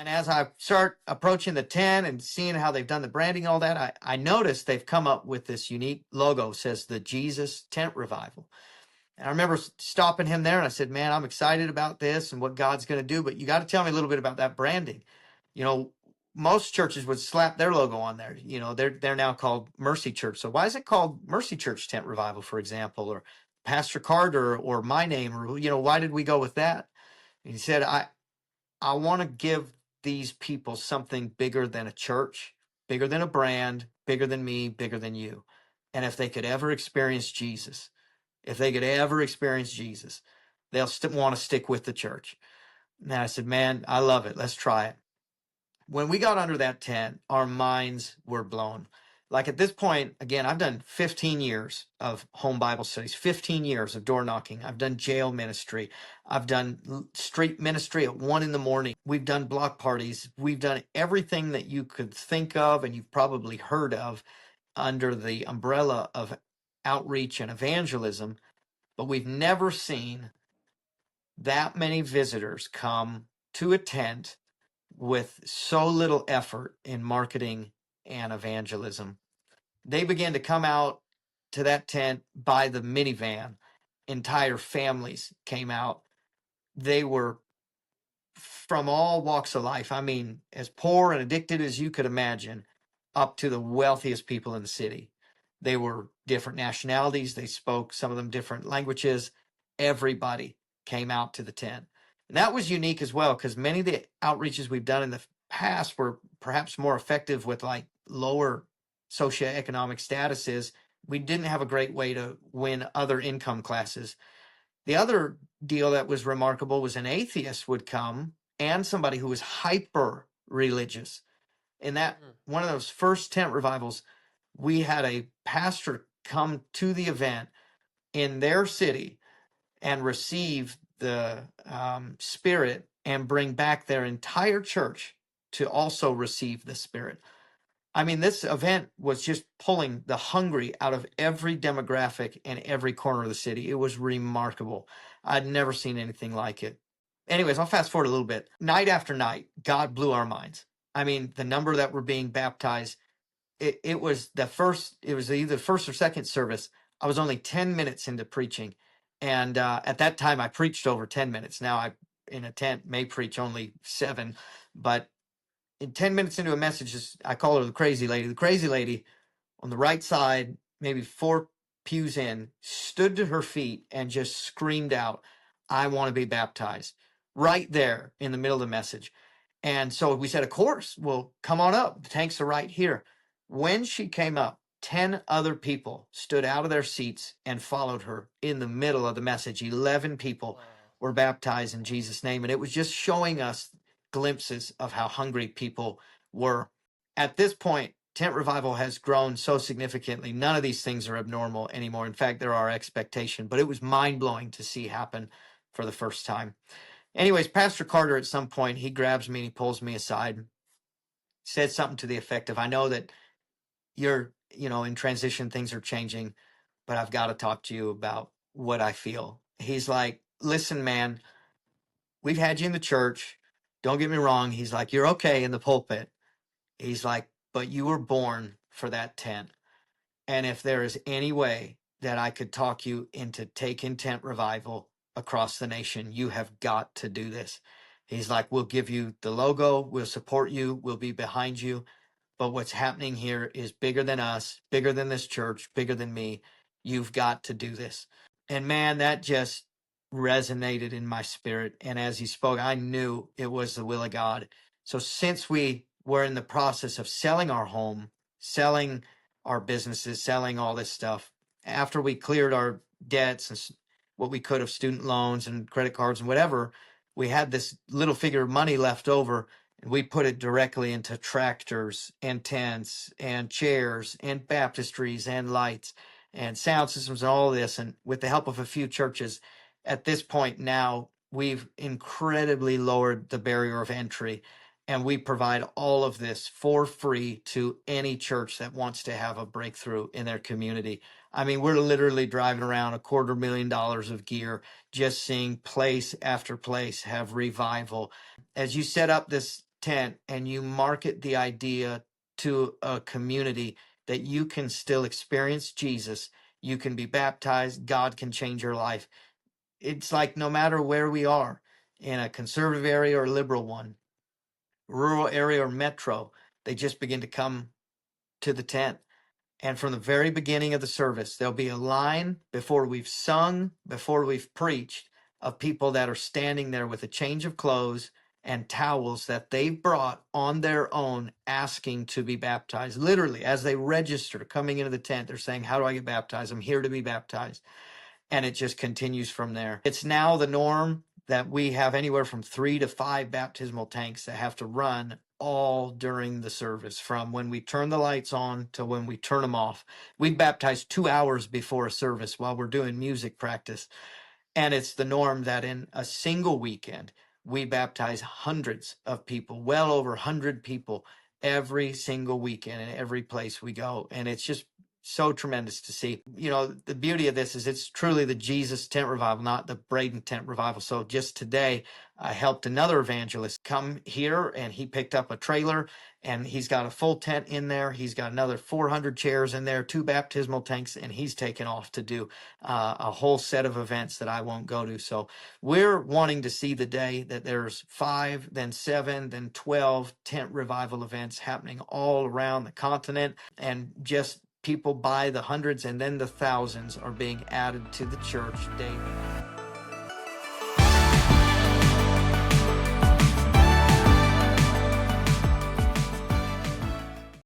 And as I start approaching the tent and seeing how they've done the branding, all that, I noticed they've come up with this unique logo, says the Jesus Tent Revival. And I remember stopping him there and I said, man, I'm excited about this and what God's going to do, but you got to tell me a little bit about that branding. You know, most churches would slap their logo on there. You know, they're now called Mercy Church. So why is it called Mercy Church Tent Revival, for example, or Pastor Carter or my name, or, you know, why did we go with that? And he said, I want to give these people something bigger than a church, bigger than a brand, bigger than me, bigger than you. And if they could ever experience Jesus, they'll want to stick with the church. And I said, man, I love it. Let's try it. When we got under that tent, our minds were blown. Like at this point, again, I've done 15 years of home Bible studies, 15 years of door knocking. I've done jail ministry. I've done street ministry at 1 a.m. We've done block parties. We've done everything that you could think of and you've probably heard of under the umbrella of outreach and evangelism. But we've never seen that many visitors come to a tent with so little effort in marketing and evangelism. They began to come out to that tent by the minivan. Entire families came out. They were from all walks of life. I mean, as poor and addicted as you could imagine, up to the wealthiest people in the city. They were different nationalities. They spoke, some of them, different languages. Everybody came out to the tent. And that was unique as well, because many of the outreaches we've done in the past were perhaps more effective with like lower socioeconomic statuses. We didn't have a great way to win other income classes. The other deal that was remarkable was an atheist would come and somebody who was hyper religious. In that one of those first tent revivals, we had a pastor come to the event in their city and receive the Spirit and bring back their entire church to also receive the Spirit. I mean, this event was just pulling the hungry out of every demographic and every corner of the city. It was remarkable. I'd never seen anything like it. Anyways, I'll fast forward a little bit. Night after night, God blew our minds. I mean, the number that were being baptized, it was either first or second service. I was only 10 minutes into preaching. And at that time, I preached over 10 minutes. Now I, in a tent, may preach only 7. But in 10 minutes into a message, I call her the crazy lady. The crazy lady on the right side, maybe 4 pews in, stood to her feet and just screamed out, I want to be baptized. Right there in the middle of the message. And so we said, of course, well, come on up. The tanks are right here. When she came up, 10 other people stood out of their seats and followed her in the middle of the message. 11 people were baptized in Jesus' name. And it was just showing us glimpses of how hungry people were. At this point, tent revival has grown so significantly. None of these things are abnormal anymore. In fact, they're our expectation. But it was mind-blowing to see happen for the first time. Anyways, Pastor Carter, at some point, he grabs me and he pulls me aside, said something to the effect of, I know that you're, in transition, things are changing, but I've got to talk to you about what I feel. He's like, listen, man, we've had you in the church. Don't get me wrong. He's like, you're okay in the pulpit. He's like, but you were born for that tent. And if there is any way that I could talk you into taking tent revival across the nation, you have got to do this. He's like, we'll give you the logo. We'll support you. We'll be behind you. But what's happening here is bigger than us, bigger than this church, bigger than me. You've got to do this. And man, that just resonated in my spirit. And as he spoke, I knew it was the will of God. So since we were in the process of selling our home, selling our businesses, selling all this stuff, after we cleared our debts and what we could of student loans and credit cards and whatever, we had this little figure of money left over. And we put it directly into tractors and tents and chairs and baptistries and lights and sound systems and all of this. And with the help of a few churches, at this point now, we've incredibly lowered the barrier of entry. And we provide all of this for free to any church that wants to have a breakthrough in their community. I mean, we're literally driving around $250,000 of gear, just seeing place after place have revival. As you set up this tent and you market the idea to a community that you can still experience Jesus, you can be baptized, God can change your life. It's like no matter where we are, in a conservative area or a liberal one, rural area or metro, they just begin to come to the tent. And from the very beginning of the service, there'll be a line before we've sung, before we've preached, of people that are standing there with a change of clothes and towels that they've brought on their own, asking to be baptized. Literally, as they register coming into the tent, they're saying, "How do I get baptized? I'm here to be baptized." And it just continues from there. It's now the norm that we have anywhere from 3 to 5 baptismal tanks that have to run all during the service, from when we turn the lights on to when we turn them off. We baptize 2 hours before a service while we're doing music practice. And it's the norm that in a single weekend, we baptize hundreds of people, well over 100 people every single weekend in every place we go. And it's just so tremendous to see. You know, the beauty of this is it's truly the Jesus tent revival, not the Braden tent revival. So just today, I helped another evangelist come here, and he picked up a trailer, and he's got a full tent in there. He's got another 400 chairs in there, 2 baptismal tanks, and he's taken off to do a whole set of events that I won't go to. So we're wanting to see the day that there's 5, then 7, then 12 tent revival events happening all around the continent, and just people by the hundreds and then the thousands are being added to the church daily.